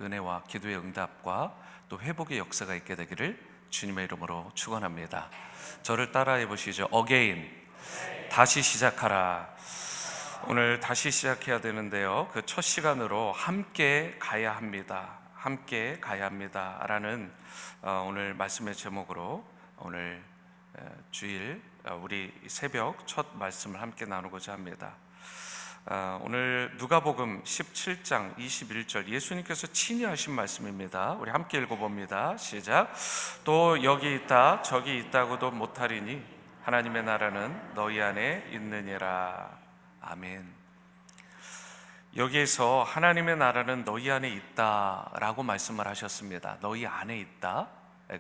은혜와 기도의 응답과 또 회복의 역사가 있게 되기를 주님의 이름으로 축원합니다. 저를 따라해 보시죠. Again, 다시 시작하라. 오늘 다시 시작해야 되는데요, 그 첫 시간으로 함께 가야 합니다. 함께 가야 합니다 라는 오늘 말씀의 제목으로 오늘 주일 우리 새벽 첫 말씀을 함께 나누고자 합니다. 오늘 누가복음 17장 21절 예수님께서 친히 하신 말씀입니다. 우리 함께 읽어봅니다. 시작. 또 여기 있다 저기 있다고도 못하리니 하나님의 나라는 너희 안에 있느니라. 아멘. 여기에서 하나님의 나라는 너희 안에 있다라고 말씀을 하셨습니다. 너희 안에 있다.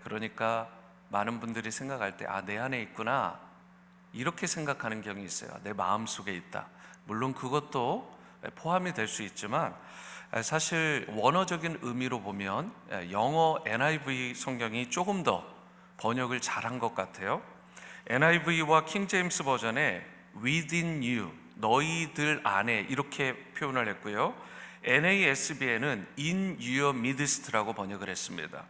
그러니까 많은 분들이 생각할 때 내 안에 있구나 이렇게 생각하는 경향이 있어요. 내 마음속에 있다. 물론 그것도 포함이 될 수 있지만 사실 원어적인 의미로 보면 영어 NIV 성경이 조금 더 번역을 잘한 것 같아요. NIV와 킹제임스 버전에 within you, 너희들 안에 이렇게 표현을 했고요. NASB에는 in your midst라고 번역을 했습니다.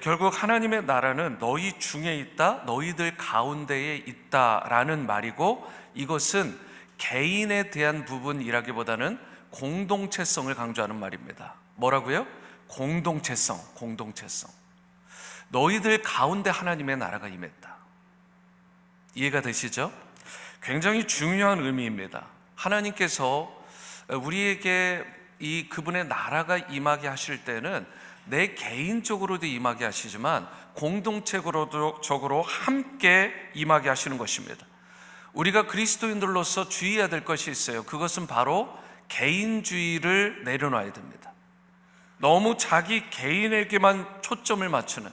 결국 하나님의 나라는 너희 중에 있다, 너희들 가운데에 있다라는 말이고, 이것은 개인에 대한 부분이라기보다는 공동체성을 강조하는 말입니다. 뭐라고요? 공동체성. 너희들 가운데 하나님의 나라가 임했다. 이해가 되시죠? 굉장히 중요한 의미입니다. 하나님께서 우리에게 그분의 나라가 임하게 하실 때는 내 개인적으로도 임하게 하시지만 공동체적으로 함께 임하게 하시는 것입니다. 우리가 그리스도인들로서 주의해야 될 것이 있어요. 그것은 바로 개인주의를 내려놔야 됩니다. 너무 자기 개인에게만 초점을 맞추는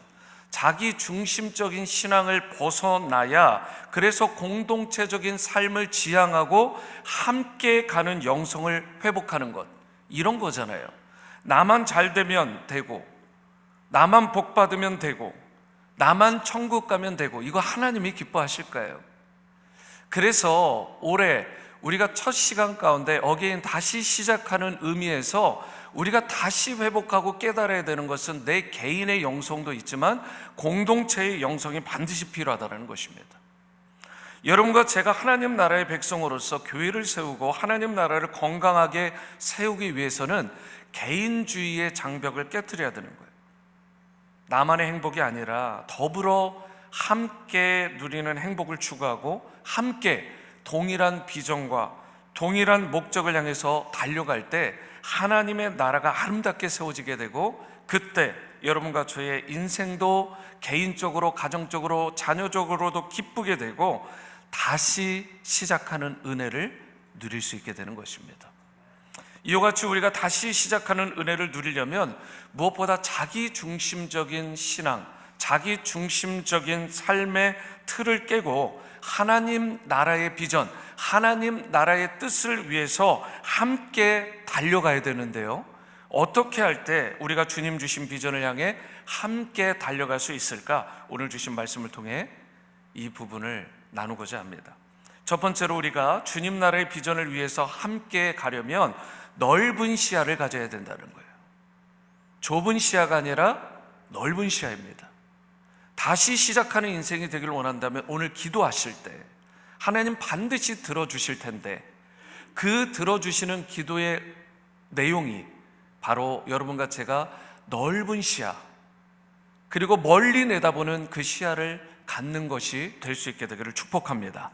자기 중심적인 신앙을 벗어나야, 그래서 공동체적인 삶을 지향하고 함께 가는 영성을 회복하는 것, 이런 거잖아요. 나만 잘 되면 되고, 나만 복 받으면 되고, 나만 천국 가면 되고, 이거 하나님이 기뻐하실까요? 그래서 올해 우리가 첫 시간 가운데 어게인 다시 시작하는 의미에서 우리가 다시 회복하고 깨달아야 되는 것은 내 개인의 영성도 있지만 공동체의 영성이 반드시 필요하다는 것입니다. 여러분과 제가 하나님 나라의 백성으로서 교회를 세우고 하나님 나라를 건강하게 세우기 위해서는 개인주의의 장벽을 깨트려야 되는 거예요. 나만의 행복이 아니라 더불어 함께 누리는 행복을 추구하고 함께 동일한 비전과 동일한 목적을 향해서 달려갈 때 하나님의 나라가 아름답게 세워지게 되고, 그때 여러분과 저의 인생도 개인적으로, 가정적으로, 자녀적으로도 기쁘게 되고 다시 시작하는 은혜를 누릴 수 있게 되는 것입니다. 이와 같이 우리가 다시 시작하는 은혜를 누리려면 무엇보다 자기 중심적인 신앙, 자기 중심적인 삶의 틀을 깨고 하나님 나라의 비전, 하나님 나라의 뜻을 위해서 함께 달려가야 되는데요, 어떻게 할 때 우리가 주님 주신 비전을 향해 함께 달려갈 수 있을까? 오늘 주신 말씀을 통해 이 부분을 나누고자 합니다. 첫 번째로 우리가 주님 나라의 비전을 위해서 함께 가려면 넓은 시야를 가져야 된다는 거예요. 좁은 시야가 아니라 넓은 시야입니다. 다시 시작하는 인생이 되기를 원한다면 오늘 기도하실 때 하나님 반드시 들어주실 텐데, 그 들어주시는 기도의 내용이 바로 여러분과 제가 넓은 시야, 그리고 멀리 내다보는 그 시야를 갖는 것이 될 수 있게 되기를 축복합니다.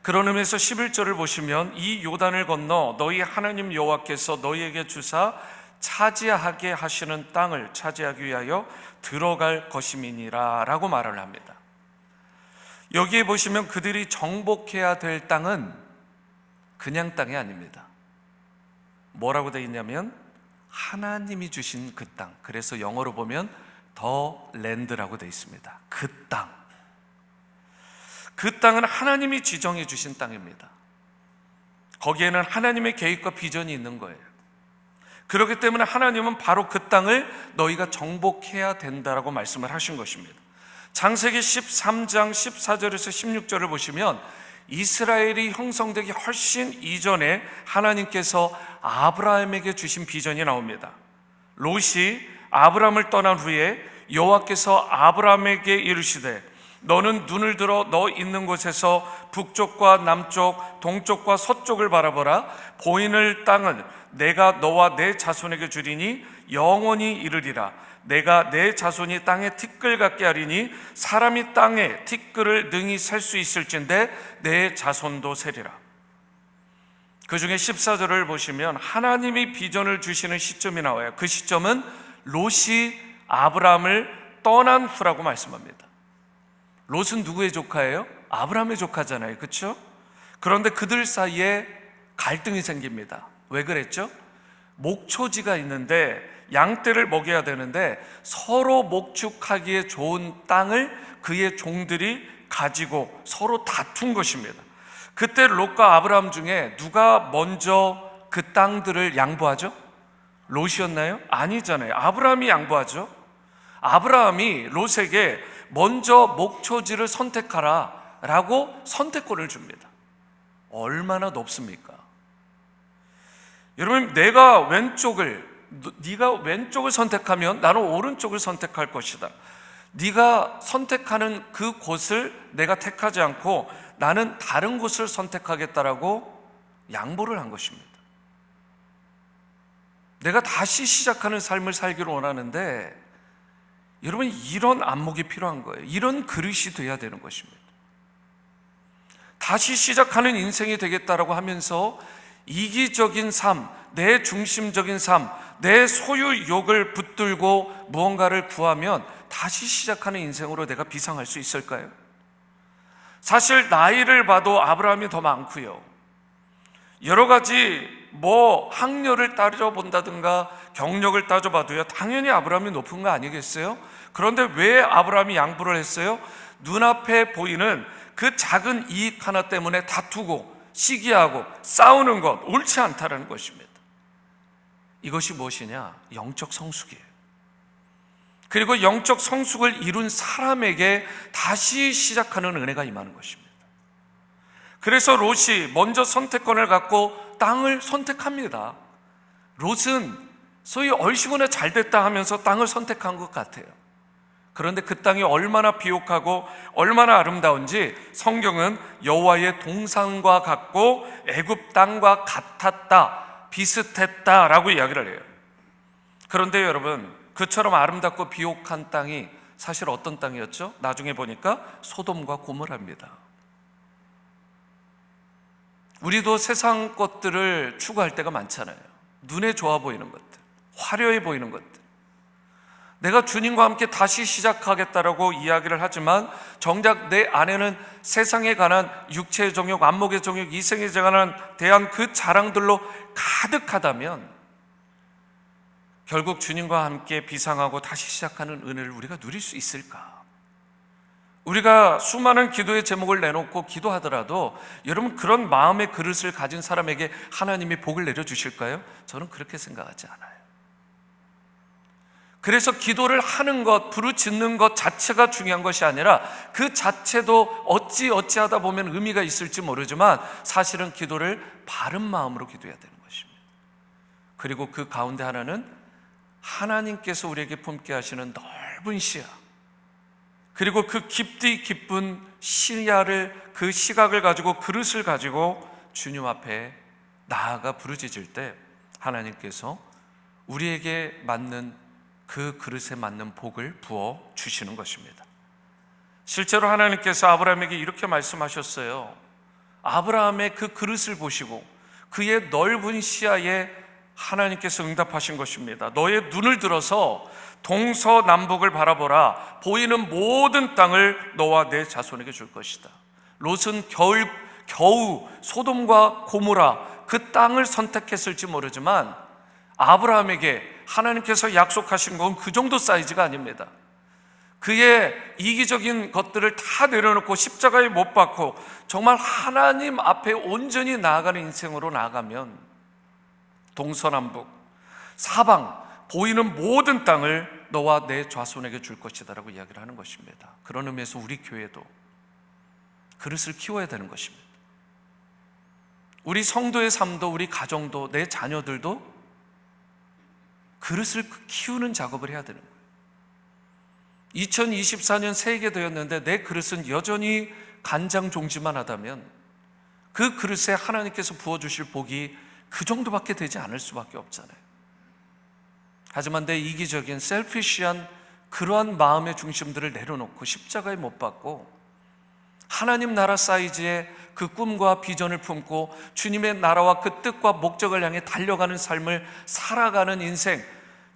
그런 의미에서 11절을 보시면 이 요단을 건너 너희 하나님 여호와께서 너희에게 주사 차지하게 하시는 땅을 차지하기 위하여 들어갈 것임이니라 라고 말을 합니다. 여기에 보시면 그들이 정복해야 될 땅은 그냥 땅이 아닙니다. 뭐라고 되어 있냐면 하나님이 주신 그 땅, 그래서 영어로 보면 The Land라고 되어 있습니다. 그 땅, 그 땅은 하나님이 지정해 주신 땅입니다. 거기에는 하나님의 계획과 비전이 있는 거예요. 그렇기 때문에 하나님은 바로 그 땅을 너희가 정복해야 된다라고 말씀을 하신 것입니다. 창세기 13장 14절에서 16절을 보시면 이스라엘이 형성되기 훨씬 이전에 하나님께서 아브라함에게 주신 비전이 나옵니다. 롯이 아브람을 떠난 후에 여호와께서 아브람에게 이르시되 너는 눈을 들어 너 있는 곳에서 북쪽과 남쪽, 동쪽과 서쪽을 바라보라. 보이는 땅은 내가 너와 내 자손에게 주리니 영원히 이르리라. 내가 내 자손이 땅에 티끌 같게 하리니 사람이 땅에 티끌을 능히 셀 수 있을진데 내 자손도 세리라. 그 중에 14절을 보시면 하나님이 비전을 주시는 시점이 나와요. 그 시점은 롯이 아브람을 떠난 후라고 말씀합니다. 롯은 누구의 조카예요? 아브람의 조카잖아요, 그렇죠? 그런데 그들 사이에 갈등이 생깁니다. 왜 그랬죠? 목초지가 있는데 양떼를 먹여야 되는데 서로 목축하기에 좋은 땅을 그의 종들이 가지고 서로 다툰 것입니다. 그때 롯과 아브람 중에 누가 먼저 그 땅들을 양보하죠? 롯이었나요? 아니잖아요. 아브람이 양보하죠. 아브라함이 롯에게 먼저 목초지를 선택하라 라고 선택권을 줍니다. 얼마나 높습니까? 여러분, 네가 왼쪽을 선택하면 나는 오른쪽을 선택할 것이다. 네가 선택하는 그 곳을 내가 택하지 않고 나는 다른 곳을 선택하겠다라고 양보를 한 것입니다. 내가 다시 시작하는 삶을 살기를 원하는데 여러분, 이런 안목이 필요한 거예요. 이런 그릇이 돼야 되는 것입니다. 다시 시작하는 인생이 되겠다라고 하면서 이기적인 삶, 내 중심적인 삶, 내 소유욕을 붙들고 무언가를 구하면 다시 시작하는 인생으로 내가 비상할 수 있을까요? 사실 나이를 봐도 아브라함이 더 많고요. 여러 가지 학렬을 따져본다든가 경력을 따져봐도요, 당연히 아브라함이 높은 거 아니겠어요? 그런데 왜 아브라함이 양보를 했어요? 눈앞에 보이는 그 작은 이익 하나 때문에 다투고 시기하고 싸우는 것, 옳지 않다라는 것입니다. 이것이 무엇이냐? 영적 성숙이에요. 그리고 영적 성숙을 이룬 사람에게 다시 시작하는 은혜가 임하는 것입니다. 그래서 롯이 먼저 선택권을 갖고 땅을 선택합니다. 롯은 소위 얼씨구나 잘 됐다 하면서 땅을 선택한 것 같아요. 그런데 그 땅이 얼마나 비옥하고 얼마나 아름다운지 성경은 여호와의 동산과 같고 애굽 땅과 같았다, 비슷했다라고 이야기를 해요. 그런데 여러분, 그처럼 아름답고 비옥한 땅이 사실 어떤 땅이었죠? 나중에 보니까 소돔과 고모라입니다. 우리도 세상 것들을 추구할 때가 많잖아요. 눈에 좋아 보이는 것들, 화려해 보이는 것들. 내가 주님과 함께 다시 시작하겠다라고 이야기를 하지만 정작 내 안에는 세상에 관한 육체의 정욕, 안목의 정욕, 이생에 대한 그 자랑들로 가득하다면 결국 주님과 함께 비상하고 다시 시작하는 은혜를 우리가 누릴 수 있을까? 우리가 수많은 기도의 제목을 내놓고 기도하더라도 여러분, 그런 마음의 그릇을 가진 사람에게 하나님이 복을 내려주실까요? 저는 그렇게 생각하지 않아요. 그래서 기도를 하는 것, 부르짖는 것 자체가 중요한 것이 아니라 그 자체도 어찌하다 보면 의미가 있을지 모르지만 사실은 기도를 바른 마음으로 기도해야 되는 것입니다. 그리고 그 가운데 하나는 하나님께서 우리에게 품게 하시는 넓은 시야, 그리고 그 깊디 깊은 시야를, 그 시각을 가지고, 그릇을 가지고 주님 앞에 나아가 부르짖을 때 하나님께서 우리에게 맞는 그 그릇에 맞는 복을 부어 주시는 것입니다. 실제로 하나님께서 아브라함에게 이렇게 말씀하셨어요. 아브라함의 그 그릇을 보시고 그의 넓은 시야에 하나님께서 응답하신 것입니다. 너의 눈을 들어서 동서남북을 바라보라. 보이는 모든 땅을 너와 내 자손에게 줄 것이다. 롯은 겨우 소돔과 고모라 그 땅을 선택했을지 모르지만 아브라함에게 하나님께서 약속하신 건 그 정도 사이즈가 아닙니다. 그의 이기적인 것들을 다 내려놓고 십자가에 못 박고 정말 하나님 앞에 온전히 나아가는 인생으로 나아가면 동서남북 사방 보이는 모든 땅을 너와 내 자손에게 줄 것이다 라고 이야기를 하는 것입니다. 그런 의미에서 우리 교회도 그릇을 키워야 되는 것입니다. 우리 성도의 삶도, 우리 가정도, 내 자녀들도 그릇을 키우는 작업을 해야 되는 거예요. 2024년 새해가 되었는데 내 그릇은 여전히 간장 종지만 하다면 그 그릇에 하나님께서 부어주실 복이 그 정도밖에 되지 않을 수밖에 없잖아요. 하지만 내 이기적인 셀피시한 그러한 마음의 중심들을 내려놓고 십자가에 못 박고 하나님 나라 사이즈의 그 꿈과 비전을 품고 주님의 나라와 그 뜻과 목적을 향해 달려가는 삶을 살아가는 인생,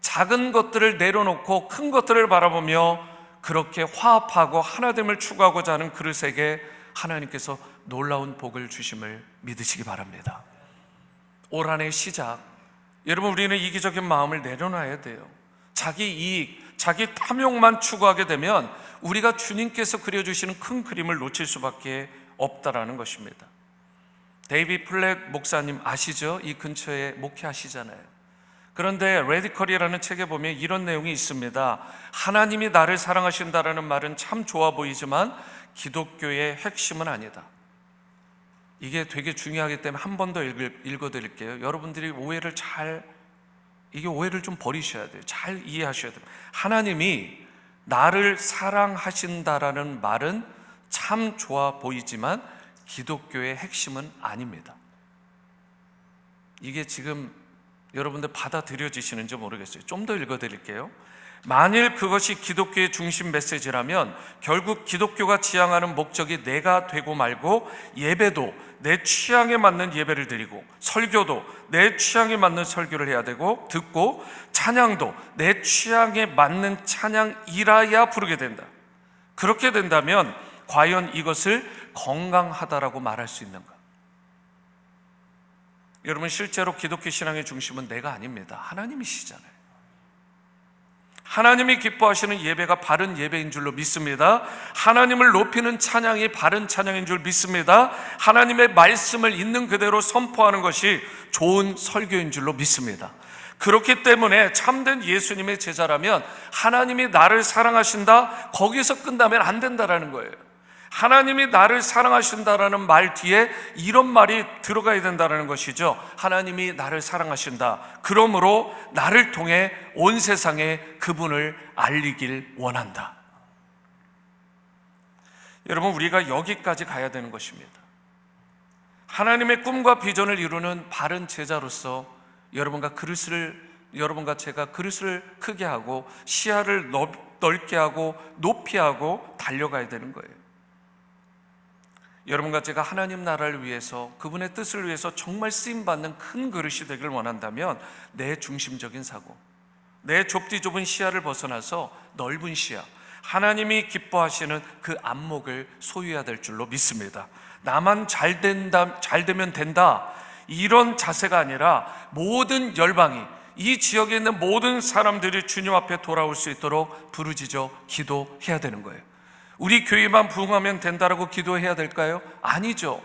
작은 것들을 내려놓고 큰 것들을 바라보며 그렇게 화합하고 하나됨을 추구하고자 하는 그릇에게 하나님께서 놀라운 복을 주심을 믿으시기 바랍니다. 올 한 해 시작, 여러분, 우리는 이기적인 마음을 내려놔야 돼요. 자기 이익, 자기 탐욕만 추구하게 되면 우리가 주님께서 그려주시는 큰 그림을 놓칠 수밖에 없다라는 것입니다. 데이비 플랫 목사님 아시죠? 이 근처에 목회하시잖아요. 그런데 레디컬이라는 책에 보면 이런 내용이 있습니다. 하나님이 나를 사랑하신다라는 말은 참 좋아 보이지만 기독교의 핵심은 아니다. 이게 되게 중요하기 때문에 한 번 더 읽어드릴게요. 여러분들이 오해를 좀 버리셔야 돼요. 잘 이해하셔야 돼요. 하나님이 나를 사랑하신다라는 말은 참 좋아 보이지만 기독교의 핵심은 아닙니다. 이게 지금 여러분들 받아들여지시는지 모르겠어요. 좀 더 읽어드릴게요. 만일 그것이 기독교의 중심 메시지라면 결국 기독교가 지향하는 목적이 내가 되고 말고 예배도 내 취향에 맞는 예배를 드리고 설교도 내 취향에 맞는 설교를 해야 되고 듣고 찬양도 내 취향에 맞는 찬양이라야 부르게 된다. 그렇게 된다면 과연 이것을 건강하다라고 말할 수 있는가? 여러분, 실제로 기독교 신앙의 중심은 내가 아닙니다. 하나님이시잖아요. 하나님이 기뻐하시는 예배가 바른 예배인 줄로 믿습니다. 하나님을 높이는 찬양이 바른 찬양인 줄 믿습니다. 하나님의 말씀을 있는 그대로 선포하는 것이 좋은 설교인 줄로 믿습니다. 그렇기 때문에 참된 예수님의 제자라면 하나님이 나를 사랑하신다, 거기서 끝나면 안 된다라는 거예요. 하나님이 나를 사랑하신다라는 말 뒤에 이런 말이 들어가야 된다는 것이죠. 하나님이 나를 사랑하신다, 그러므로 나를 통해 온 세상에 그분을 알리길 원한다. 여러분, 우리가 여기까지 가야 되는 것입니다. 하나님의 꿈과 비전을 이루는 바른 제자로서 여러분과 제가 그릇을 크게 하고 시야를 넓게 하고 높이 하고 달려가야 되는 거예요. 여러분과 제가 하나님 나라를 위해서, 그분의 뜻을 위해서 정말 쓰임받는 큰 그릇이 되길 원한다면 내 중심적인 사고, 내 좁디 좁은 시야를 벗어나서 넓은 시야, 하나님이 기뻐하시는 그 안목을 소유해야 될 줄로 믿습니다. 나만 잘 되면 된다, 이런 자세가 아니라 모든 열방이, 이 지역에 있는 모든 사람들이 주님 앞에 돌아올 수 있도록 부르짖어 기도해야 되는 거예요. 우리 교회만 부흥하면 된다라고 기도해야 될까요? 아니죠.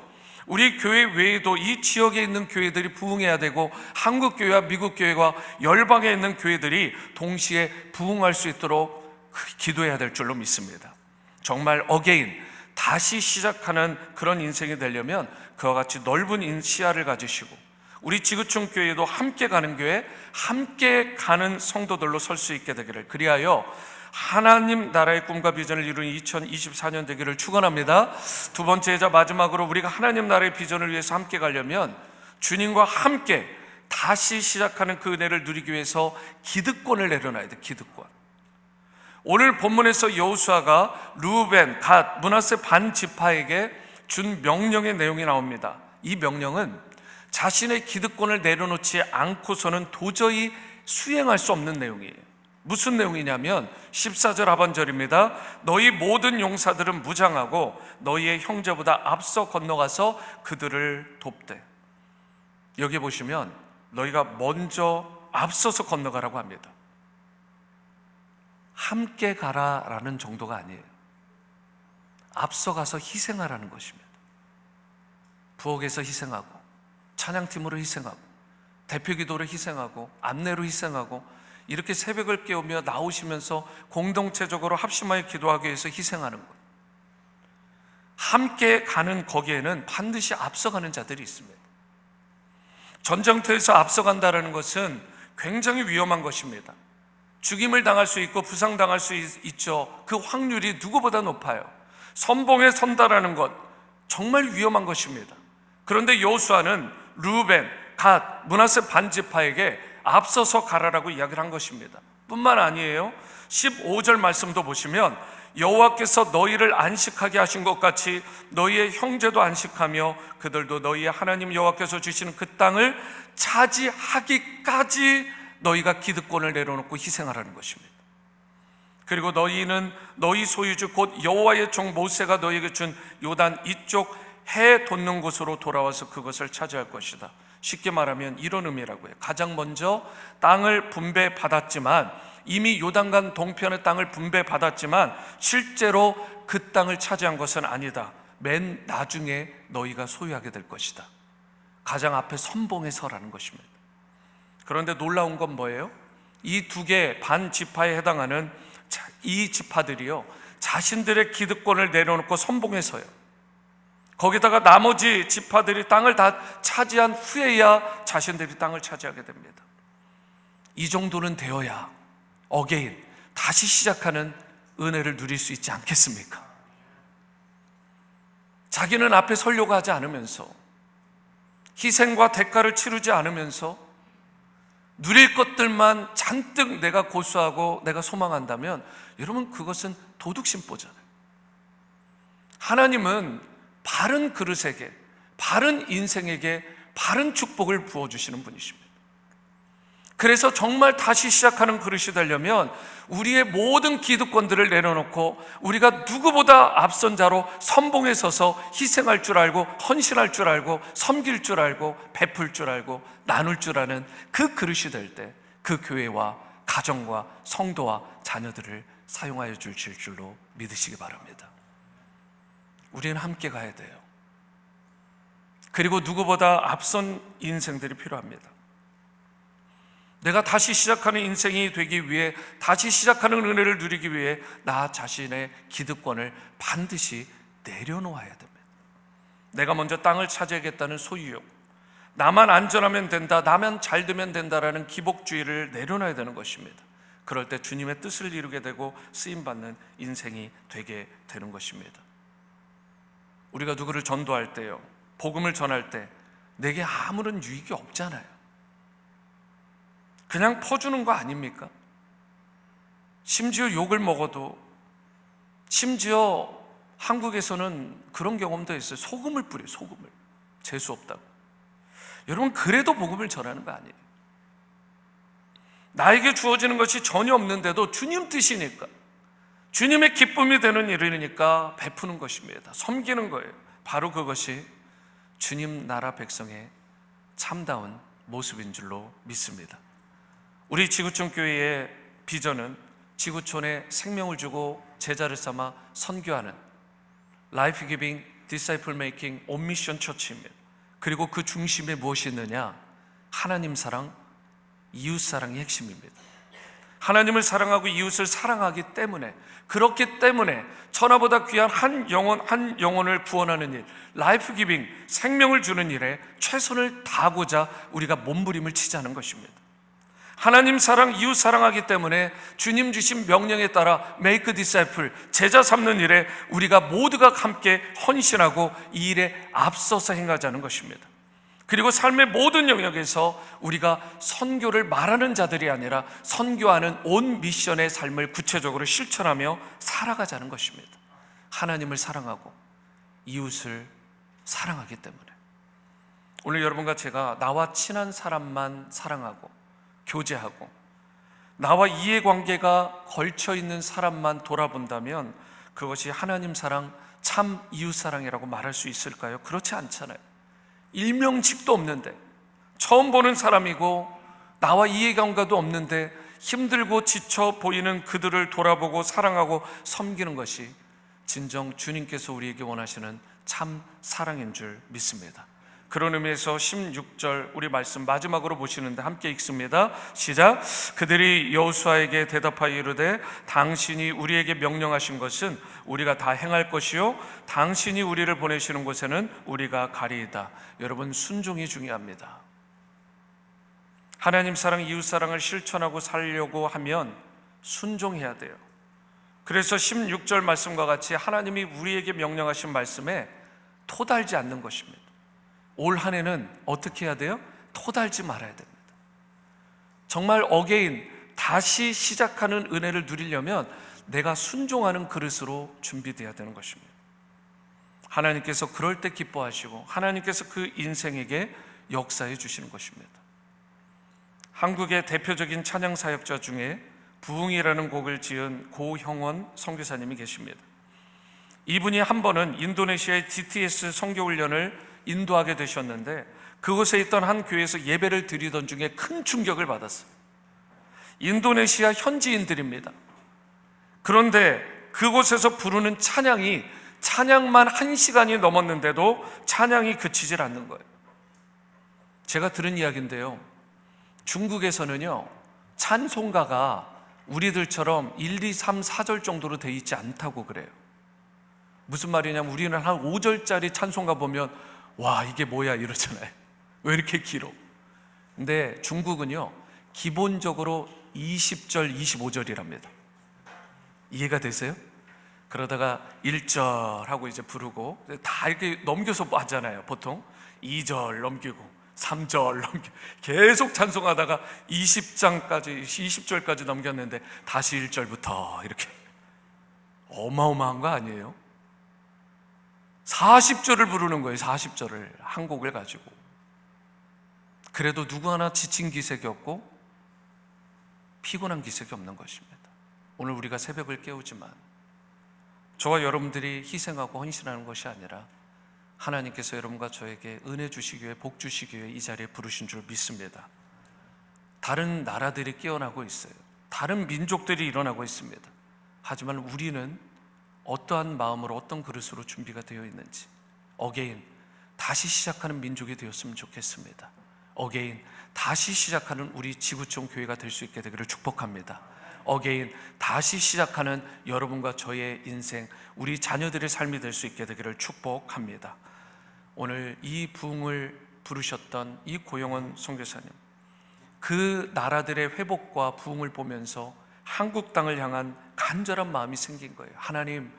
우리 교회 외에도 이 지역에 있는 교회들이 부흥해야 되고 한국 교회와 미국 교회와 열방에 있는 교회들이 동시에 부흥할 수 있도록 기도해야 될 줄로 믿습니다. 정말 어게인, 다시 시작하는 그런 인생이 되려면 그와 같이 넓은 시야를 가지시고 우리 지구촌 교회도 함께 가는 교회, 함께 가는 성도들로 설 수 있게 되기를, 그리하여 하나님 나라의 꿈과 비전을 이루는 2024년 되기를 축원합니다. 두 번째이자 마지막으로 우리가 하나님 나라의 비전을 위해서 함께 가려면 주님과 함께 다시 시작하는 그 은혜를 누리기 위해서 기득권을 내려놔야 돼. 기득권. 오늘 본문에서 여호수아가 르우벤, 갓, 므낫세 반 지파에게 준 명령의 내용이 나옵니다. 이 명령은 자신의 기득권을 내려놓지 않고서는 도저히 수행할 수 없는 내용이에요. 무슨 내용이냐면 14절 하반절입니다. 너희 모든 용사들은 무장하고 너희의 형제보다 앞서 건너가서 그들을 돕되. 여기 보시면 너희가 먼저 앞서서 건너가라고 합니다. 함께 가라라는 정도가 아니에요. 앞서가서 희생하라는 것입니다. 부엌에서 희생하고, 찬양팀으로 희생하고, 대표기도로 희생하고, 안내로 희생하고, 이렇게 새벽을 깨우며 나오시면서 공동체적으로 합심하여 기도하기 위해서 희생하는 것. 함께 가는 거기에는 반드시 앞서가는 자들이 있습니다. 전쟁터에서 앞서간다는 것은 굉장히 위험한 것입니다. 죽임을 당할 수 있고 부상당할 수 있죠. 그 확률이 누구보다 높아요. 선봉에 선다라는 것 정말 위험한 것입니다. 그런데 여호수아는 르우벤, 갓, 므낫세 반지파에게 앞서서 가라라고 이야기를 한 것입니다. 뿐만 아니에요. 15절 말씀도 보시면 여호와께서 너희를 안식하게 하신 것 같이 너희의 형제도 안식하며 그들도 너희의 하나님 여호와께서 주시는 그 땅을 차지하기까지 너희가 기득권을 내려놓고 희생하라는 것입니다. 그리고 너희는 너희 소유주 곧 여호와의 종 모세가 너희에게 준 요단 이쪽 해 돋는 곳으로 돌아와서 그것을 차지할 것이다. 쉽게 말하면 이런 의미라고 해요. 가장 먼저 땅을 분배받았지만, 이미 요단강 동편의 땅을 분배받았지만 실제로 그 땅을 차지한 것은 아니다. 맨 나중에 너희가 소유하게 될 것이다. 가장 앞에 선봉에 서라는 것입니다. 그런데 놀라운 건 뭐예요? 이 두 개 반 지파에 해당하는 이 지파들이요, 자신들의 기득권을 내려놓고 선봉에 서요. 거기다가 나머지 지파들이 땅을 다 차지한 후에야 자신들이 땅을 차지하게 됩니다. 이 정도는 되어야 어게인, 다시 시작하는 은혜를 누릴 수 있지 않겠습니까? 자기는 앞에 서려고 하지 않으면서, 희생과 대가를 치르지 않으면서 누릴 것들만 잔뜩 내가 고수하고 내가 소망한다면 여러분, 그것은 도둑심보잖아요. 하나님은 바른 그릇에게, 바른 인생에게 바른 축복을 부어주시는 분이십니다. 그래서 정말 다시 시작하는 그릇이 되려면 우리의 모든 기득권들을 내려놓고 우리가 누구보다 앞선 자로 선봉에 서서 희생할 줄 알고, 헌신할 줄 알고, 섬길 줄 알고, 베풀 줄 알고, 나눌 줄 아는 그 그릇이 될 때 그 교회와 가정과 성도와 자녀들을 사용하여 주실 줄로 믿으시기 바랍니다. 우리는 함께 가야 돼요. 그리고 누구보다 앞선 인생들이 필요합니다. 내가 다시 시작하는 인생이 되기 위해, 다시 시작하는 은혜를 누리기 위해 나 자신의 기득권을 반드시 내려놓아야 됩니다. 내가 먼저 땅을 차지하겠다는 소유욕, 나만 안전하면 된다, 나만 잘 되면 된다라는 기복주의를 내려놔야 되는 것입니다. 그럴 때 주님의 뜻을 이루게 되고 쓰임받는 인생이 되게 되는 것입니다. 우리가 누구를 전도할 때요, 복음을 전할 때 내게 아무런 유익이 없잖아요. 그냥 퍼주는 거 아닙니까? 심지어 욕을 먹어도, 심지어 한국에서는 그런 경험도 있어요. 소금을 뿌려요. 소금을. 재수 없다고. 여러분, 그래도 복음을 전하는 거 아니에요. 나에게 주어지는 것이 전혀 없는데도 주님 뜻이니까, 주님의 기쁨이 되는 일이니까 베푸는 것입니다. 섬기는 거예요. 바로 그것이 주님 나라 백성의 참다운 모습인 줄로 믿습니다. 우리 지구촌 교회의 비전은 지구촌에 생명을 주고 제자를 삼아 선교하는 라이프 기빙 디사이플 메이킹 온 미션 처치입니다. 그리고 그 중심에 무엇이 있느냐? 하나님 사랑, 이웃 사랑이 핵심입니다. 하나님을 사랑하고 이웃을 사랑하기 때문에, 그렇기 때문에 천하보다 귀한 한 영혼을 구원하는 일, 라이프 기빙, 생명을 주는 일에 최선을 다하고자 우리가 몸부림을 치자는 것입니다. 하나님 사랑, 이웃 사랑하기 때문에 주님 주신 명령에 따라 메이크 디사이플, 제자 삼는 일에 우리가 모두가 함께 헌신하고 이 일에 앞서서 행하자는 것입니다. 그리고 삶의 모든 영역에서 우리가 선교를 말하는 자들이 아니라 선교하는 온 미션의 삶을 구체적으로 실천하며 살아가자는 것입니다. 하나님을 사랑하고 이웃을 사랑하기 때문에. 오늘 여러분과 제가 나와 친한 사람만 사랑하고 교제하고 나와 이해관계가 걸쳐있는 사람만 돌아본다면 그것이 하나님 사랑, 참 이웃사랑이라고 말할 수 있을까요? 그렇지 않잖아요. 일명직도 없는데, 처음 보는 사람이고 나와 이해관계도 없는데 힘들고 지쳐 보이는 그들을 돌아보고 사랑하고 섬기는 것이 진정 주님께서 우리에게 원하시는 참 사랑인 줄 믿습니다. 그런 의미에서 16절 우리 말씀 마지막으로 보시는데 함께 읽습니다. 시작. 그들이 여호수아에게 대답하여 이르되 당신이 우리에게 명령하신 것은 우리가 다 행할 것이요 당신이 우리를 보내시는 곳에는 우리가 가리이다. 여러분, 순종이 중요합니다. 하나님 사랑, 이웃 사랑을 실천하고 살려고 하면 순종해야 돼요. 그래서 16절 말씀과 같이 하나님이 우리에게 명령하신 말씀에 토달지 않는 것입니다. 올 한 해는 어떻게 해야 돼요? 토달지 말아야 됩니다. 정말 어게인, 다시 시작하는 은혜를 누리려면 내가 순종하는 그릇으로 준비되어야 되는 것입니다. 하나님께서 그럴 때 기뻐하시고 하나님께서 그 인생에게 역사해 주시는 것입니다. 한국의 대표적인 찬양 사역자 중에 부흥이라는 곡을 지은 고형원 선교사님이 계십니다. 이분이 한 번은 인도네시아의 DTS 선교훈련을 인도하게 되셨는데 그곳에 있던 한 교회에서 예배를 드리던 중에 큰 충격을 받았어요. 인도네시아 현지인들입니다. 그런데 그곳에서 부르는 찬양만 1시간이 넘었는데도 찬양이 그치질 않는 거예요. 제가 들은 이야기인데요, 중국에서는요 찬송가가 우리들처럼 1, 2, 3, 4절 정도로 되어 있지 않다고 그래요. 무슨 말이냐면 우리는 한 5절짜리 찬송가 보면 와 이게 뭐야 이러잖아요. 왜 이렇게 길어? 근데 중국은요 기본적으로 20절, 25절이랍니다. 이해가 되세요? 그러다가 1절 하고 이제 부르고 다 이렇게 넘겨서 하잖아요. 보통 2절 넘기고 3절 넘기고 계속 찬송하다가 20절까지 넘겼는데 다시 1절부터 이렇게 어마어마한 거 아니에요? 40절을 부르는 거예요. 40절을 한 곡을 가지고. 그래도 누구 하나 지친 기색이 없고 피곤한 기색이 없는 것입니다. 오늘 우리가 새벽을 깨우지만 저와 여러분들이 희생하고 헌신하는 것이 아니라 하나님께서 여러분과 저에게 은혜 주시기 위해, 복 주시기 위해 이 자리에 부르신 줄 믿습니다. 다른 나라들이 깨어나고 있어요. 다른 민족들이 일어나고 있습니다. 하지만 우리는 어떠한 마음으로, 어떤 그릇으로 준비가 되어 있는지, 어게인 다시 시작하는 민족이 되었으면 좋겠습니다. 어게인 다시 시작하는 우리 지구촌 교회가 될 수 있게 되기를 축복합니다. 어게인 다시 시작하는 여러분과 저의 인생, 우리 자녀들의 삶이 될 수 있게 되기를 축복합니다. 오늘 이 부흥을 부르셨던 이 고영원 선교사님, 그 나라들의 회복과 부흥을 보면서 한국 땅을 향한 간절한 마음이 생긴 거예요. 하나님,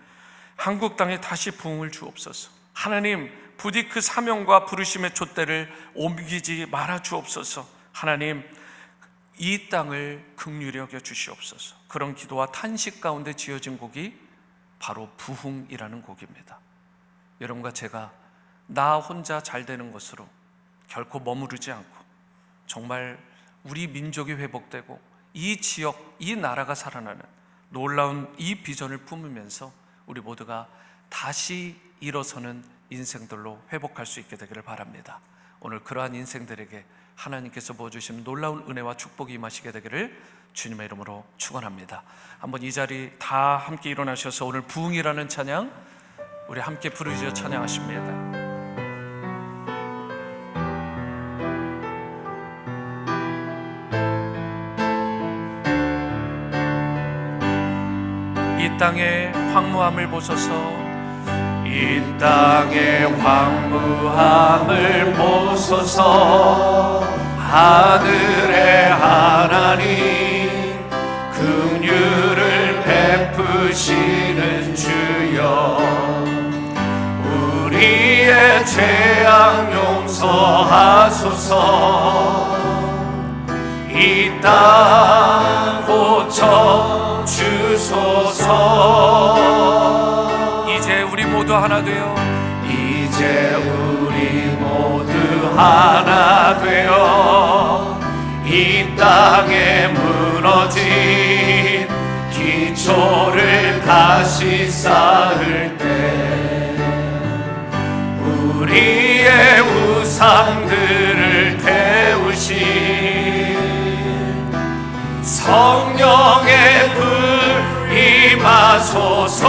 한국 땅에 다시 부흥을 주옵소서. 하나님, 부디 그 사명과 부르심의 촛대를 옮기지 말아 주옵소서. 하나님, 이 땅을 긍휼히 여겨 주시옵소서. 그런 기도와 탄식 가운데 지어진 곡이 바로 부흥이라는 곡입니다. 여러분과 제가 나 혼자 잘 되는 것으로 결코 머무르지 않고 정말 우리 민족이 회복되고 이 지역, 이 나라가 살아나는 놀라운 이 비전을 품으면서 우리 모두가 다시 일어서는 인생들로 회복할 수 있게 되기를 바랍니다. 오늘 그러한 인생들에게 하나님께서 부어주신 놀라운 은혜와 축복이 임하시게 되기를 주님의 이름으로 축원합니다. 한번 이 자리 다 함께 일어나셔서 오늘 부흥이라는 찬양 우리 함께 부르짖어 찬양하십니다. 이 땅의 황무함을 보소서. 이 땅의 황무함을 보소서. 하늘의 하나님, 긍휼을 베푸시는 주여, 우리의 죄악 용서하소서. 이 땅 고쳐 주소서. 이제 우리 모두 하나 되어, 이제 우리 모두 하나 되어 이 땅에 무너진 기초를 다시 쌓을 때 우리의 우상들을 태우신 성령의 불 임하소서.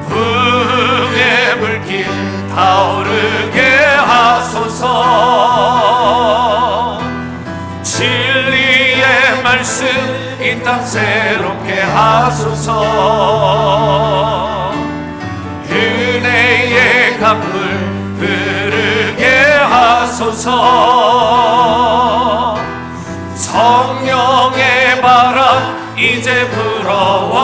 부흥의 불길 타오르게 하소서. 진리의 말씀 이 땅 새롭게 하소서. 은혜의 강물 흐르게 하소서. 하소서. 성령의 바람 이제 불어와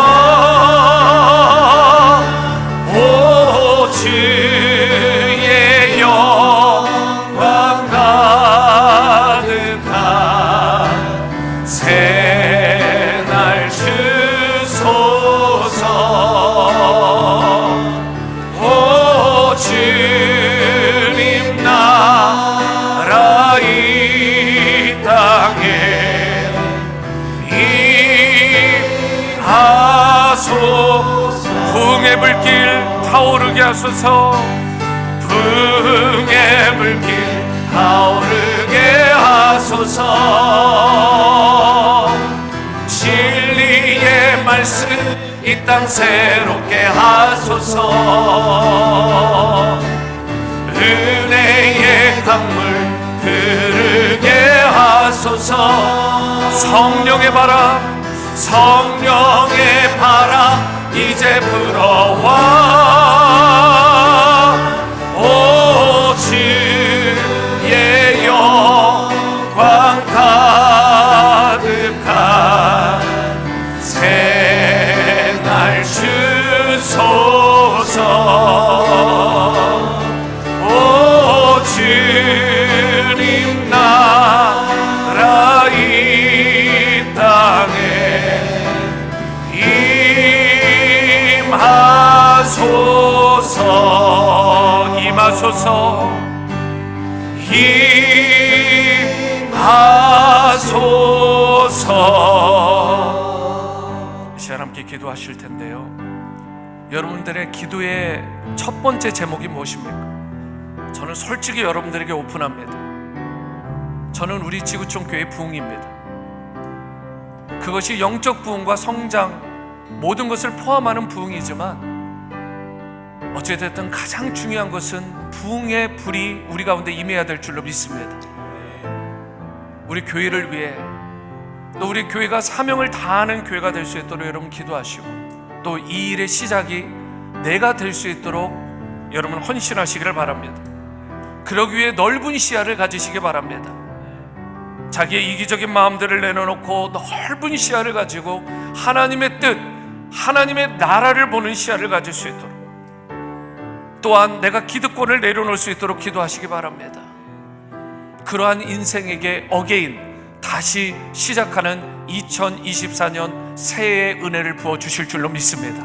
오 주의 영광 가득한 새날 주소서. 오 주님 나라 이 땅에 임하소서. 부흥의 불길 타오르게 하소서. 부흥의 불길 타오르게 하소서. 진리의 말씀 이 땅 새롭게 하소서. 은혜의 강물 흐르게 하소서. 성령의 바람 성령의 바람 이제 불어와 오 주의 영광 가득한 새날 주소서. 오 주님 나라 이 땅에 임하소서. 임하소서. 임하소서. 이 시간 함께 기도하실 텐데요, 여러분들의 기도의 첫 번째 제목이 무엇입니까? 저는 솔직히 여러분들에게 오픈합니다. 저는 우리 지구촌 교회 부흥입니다. 그것이 영적 부흥과 성장 모든 것을 포함하는 부흥이지만 어찌됐든 가장 중요한 것은 부흥의 불이 우리 가운데 임해야 될 줄로 믿습니다. 우리 교회를 위해 또 우리 교회가 사명을 다하는 교회가 될 수 있도록 여러분 기도하시고, 또 이 일의 시작이 내가 될 수 있도록 여러분 헌신하시기를 바랍니다. 그러기 위해 넓은 시야를 가지시기 바랍니다. 자기의 이기적인 마음들을 내려놓고 넓은 시야를 가지고 하나님의 뜻, 하나님의 나라를 보는 시야를 가질 수 있도록, 또한 내가 기득권을 내려놓을 수 있도록 기도하시기 바랍니다. 그러한 인생에게 어게인 다시 시작하는 2024년 새해의 은혜를 부어주실 줄로 믿습니다.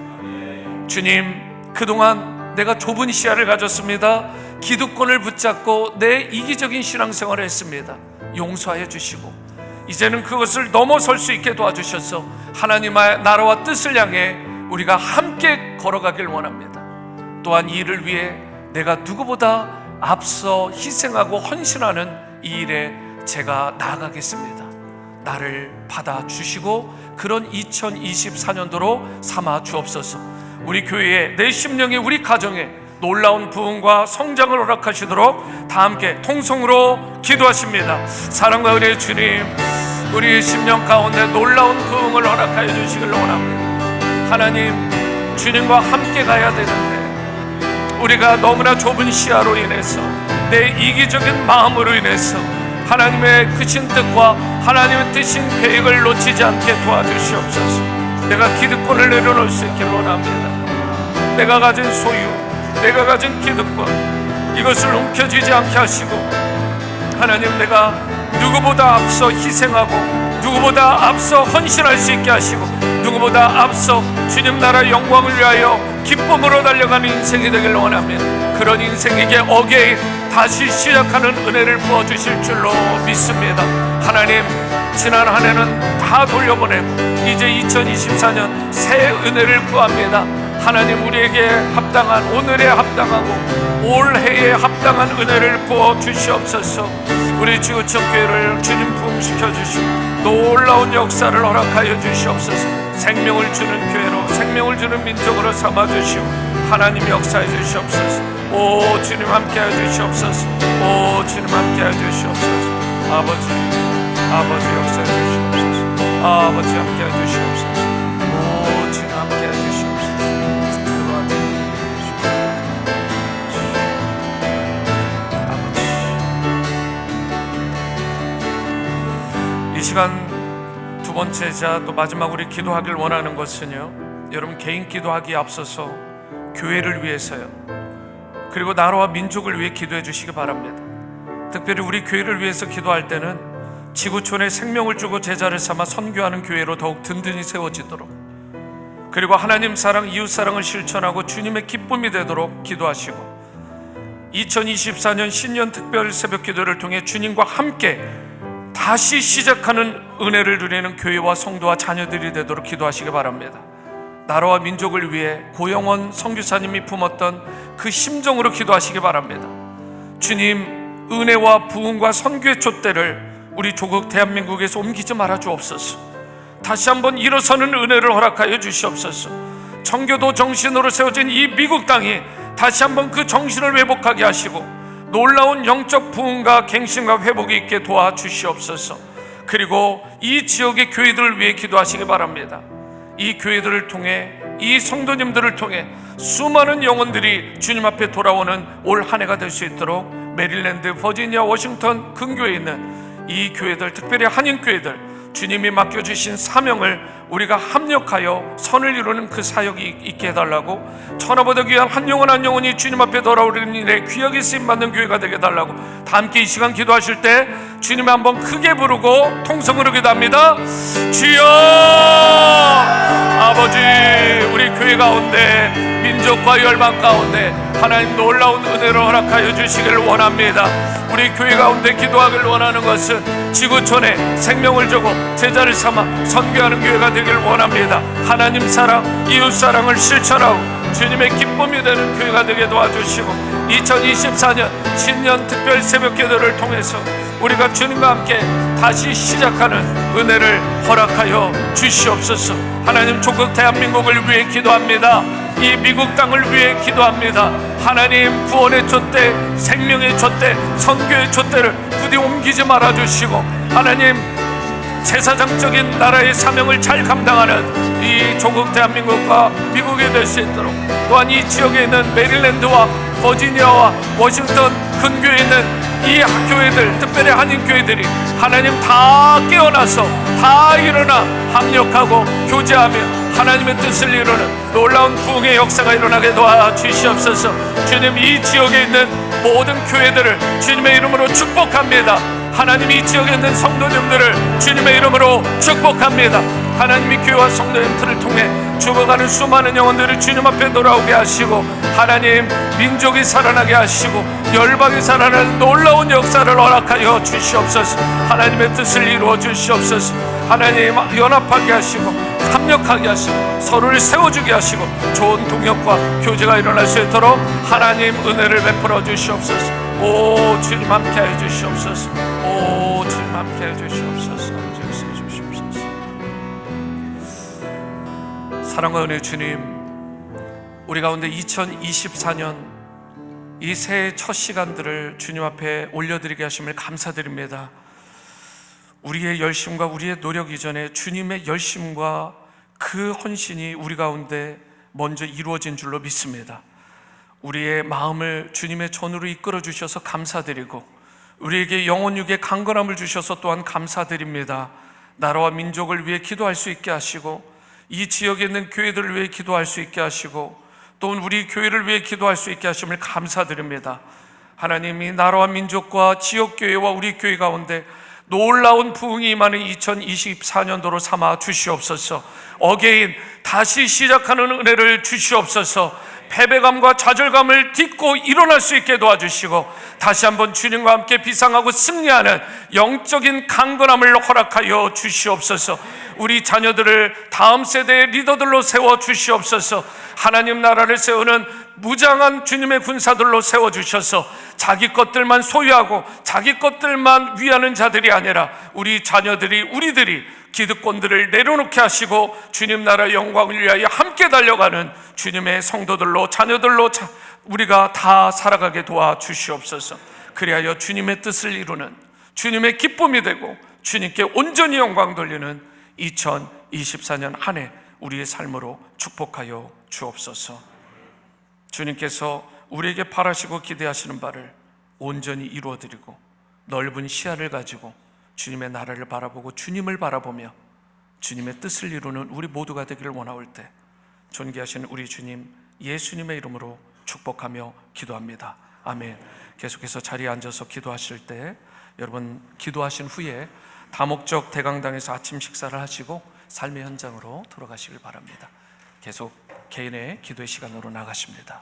주님, 그동안 내가 좁은 시야를 가졌습니다. 기득권을 붙잡고 내 이기적인 신앙생활을 했습니다. 용서하여 주시고 이제는 그것을 넘어설 수 있게 도와주셔서 하나님의 나라와 뜻을 향해 우리가 함께 걸어가길 원합니다. 또한 이 일을 위해 내가 누구보다 앞서 희생하고 헌신하는 이 일에 제가 나아가겠습니다. 나를 받아주시고 그런 2024년도로 삼아 주옵소서. 우리 교회에, 내 심령에, 우리 가정에 놀라운 부흥과 성장을 허락하시도록 다 함께 통성으로 기도하십니다. 사랑과 은혜의 주님, 우리 심령 가운데 놀라운 부흥을 허락하여 주시길 원합니다. 하나님, 주님과 함께 가야 되는데 우리가 너무나 좁은 시야로 인해서, 내 이기적인 마음으로 인해서 하나님의 크신 뜻과 하나님의 뜻인 계획을 놓치지 않게 도와주시옵소서. 내가 기득권을 내려놓을 수 있기를 원합니다. 내가 가진 소유, 내가 가진 기득권, 이것을 움켜쥐지 않게 하시고, 하나님, 내가 누구보다 앞서 희생하고 누구보다 앞서 헌신할 수 있게 하시고, 누구보다 앞서 주님 나라 영광을 위하여 기쁨으로 달려가는 인생이 되길 원합니다. 그런 인생에게 어게인 다시 시작하는 은혜를 부어주실 줄로 믿습니다. 하나님, 지난 한 해는 다 돌려보내고 이제 2024년 새 은혜를 구합니다. 하나님, 우리에게 합당한, 오늘에 합당하고 올해에 합당한 은혜를 부어주시옵소서. 우리 지구촌 교회를 주님 부흥시켜 주시고 놀라운 역사를 허락하여 주시옵소서. 생명을 주는 교회로, 생명을 주는 민족으로 삼아주시고 하나님 역사해 주시옵소서. 오 주님 함께하여 주시옵소서. 오 주님 함께하여 주시옵소서. 아버지 역사해 주시옵소서. 아버지 함께하여 주시옵소서. 오 주님 함께하여 주시옵소서. 아버지 시간 두 번째자 또 마지막 우리 기도하길 원하는 것은요, 여러분 개인 기도하기에 앞서서 교회를 위해서요, 그리고 나라와 민족을 위해 기도해 주시기 바랍니다. 특별히 우리 교회를 위해서 기도할 때는 지구촌에 생명을 주고 제자를 삼아 선교하는 교회로 더욱 든든히 세워지도록, 그리고 하나님 사랑, 이웃 사랑을 실천하고 주님의 기쁨이 되도록 기도하시고, 2024년 신년 특별 새벽 기도를 통해 주님과 함께 다시 시작하는 은혜를 누리는 교회와 성도와 자녀들이 되도록 기도하시기 바랍니다. 나라와 민족을 위해 고영원 선교사님이 품었던 그 심정으로 기도하시기 바랍니다. 주님, 은혜와 부흥과 선교의 촛대를 우리 조국 대한민국에서 옮기지 말아 주옵소서. 다시 한번 일어서는 은혜를 허락하여 주시옵소서. 청교도 정신으로 세워진 이 미국 땅이 다시 한번 그 정신을 회복하게 하시고 놀라운 영적 부흥과 갱신과 회복이 있게 도와주시옵소서. 그리고 이 지역의 교회들을 위해 기도하시기 바랍니다. 이 교회들을 통해, 이 성도님들을 통해 수많은 영혼들이 주님 앞에 돌아오는 올 한 해가 될 수 있도록 메릴랜드, 버지니아, 워싱턴 근교에 있는 이 교회들, 특별히 한인교회들, 주님이 맡겨주신 사명을 우리가 합력하여 선을 이루는 그 사역이 있게 해달라고, 천하보다 귀한 한 영혼 한 영혼이 주님 앞에 돌아오는 일에 귀하게 쓰임받는 교회가 되게 해달라고, 다 함께 이 시간 기도하실 때 주님 한번 크게 부르고 통성으로 기도합니다. 주여! 아버지, 우리 교회 가운데, 민족과 열방 가운데 하나님 놀라운 은혜를 허락하여 주시기를 원합니다. 우리 교회 가운데 기도하기를 원하는 것은 지구촌에 생명을 주고 제자를 삼아 선교하는 교회가 되기를 원합니다. 하나님 사랑, 이웃 사랑을 실천하고 주님의 기쁨이 되는 교회가 되게 도와주시고, 2024년 신년 특별 새벽 기도를 통해서 우리가 주님과 함께 다시 시작하는 은혜를 허락하여 주시옵소서. 하나님, 조국 대한민국을 위해 기도합니다. 이 미국 땅을 위해 기도합니다. 하나님, 구원의 촛대, 생명의 촛대, 선교의 촛대를 부디 옮기지 말아주시고, 하나님, 제사장적인 나라의 사명을 잘 감당하는 이 조국 대한민국과 미국이 될 수 있도록, 또한 이 지역에 있는 메릴랜드와 버지니아와 워싱턴 근교에 있는 이 교회들, 특별히 한인교회들이 하나님 다 깨어나서 다 일어나 합력하고 교제하며 하나님의 뜻을 이루는 놀라운 부흥의 역사가 일어나게 도와주시옵소서. 주님, 이 지역에 있는 모든 교회들을 주님의 이름으로 축복합니다. 하나님, 이 지역에 있는 성도님들을 주님의 이름으로 축복합니다. 하나님이 교회와 성도님들을 통해 죽어가는 수많은 영혼들을 주님 앞에 돌아오게 하시고, 하나님, 민족이 살아나게 하시고 열방이 살아나는 놀라운 역사를 허락하여 주시옵소서. 하나님의 뜻을 이루어 주시옵소서. 하나님, 연합하게 하시고 합력하게 하시고 서로를 세워주게 하시고 좋은 동역과 교제가 일어날 수 있도록 하나님 은혜를 베풀어 주시옵소서. 오 주님, 함께하여 주시옵소서. 오 주님, 함께하여 주시옵소서. 주시옵소서. 사랑과 은혜 주님, 우리 가운데 2024년 이 새해 첫 시간들을 주님 앞에 올려드리게 하심을 감사드립니다. 우리의 열심과 우리의 노력 이전에 주님의 열심과 그 헌신이 우리 가운데 먼저 이루어진 줄로 믿습니다. 우리의 마음을 주님의 전으로 이끌어 주셔서 감사드리고, 우리에게 영혼 육의 강건함을 주셔서 또한 감사드립니다. 나라와 민족을 위해 기도할 수 있게 하시고, 이 지역에 있는 교회들을 위해 기도할 수 있게 하시고, 또 우리 교회를 위해 기도할 수 있게 하심을 감사드립니다. 하나님이 나라와 민족과 지역교회와 우리 교회 가운데 놀라운 부흥이 임하는 2024년도로 삼아 주시옵소서. 어게인, 다시 시작하는 은혜를 주시옵소서. 패배감과 좌절감을 딛고 일어날 수 있게 도와주시고, 다시 한번 주님과 함께 비상하고 승리하는 영적인 강건함을 허락하여 주시옵소서. 우리 자녀들을 다음 세대의 리더들로 세워 주시옵소서. 하나님 나라를 세우는 무장한 주님의 군사들로 세워주셔서 자기 것들만 소유하고 자기 것들만 위하는 자들이 아니라 우리 자녀들이, 우리들이 기득권들을 내려놓게 하시고 주님 나라의 영광을 위하여 함께 달려가는 주님의 성도들로, 자녀들로 우리가 다 살아가게 도와주시옵소서. 그리하여 주님의 뜻을 이루는, 주님의 기쁨이 되고 주님께 온전히 영광 돌리는 2024년 한 해 우리의 삶으로 축복하여 주옵소서. 주님께서 우리에게 바라시고 기대하시는 바를 온전히 이루어드리고 넓은 시야를 가지고 주님의 나라를 바라보고 주님을 바라보며 주님의 뜻을 이루는 우리 모두가 되기를 원하올 때 존귀하신 우리 주님 예수님의 이름으로 축복하며 기도합니다. 아멘. 계속해서 자리에 앉아서 기도하실 때 여러분 기도하신 후에 다목적 대강당에서 아침 식사를 하시고 삶의 현장으로 돌아가시길 바랍니다. 계속 개인의 기도의 시간으로 나가십니다.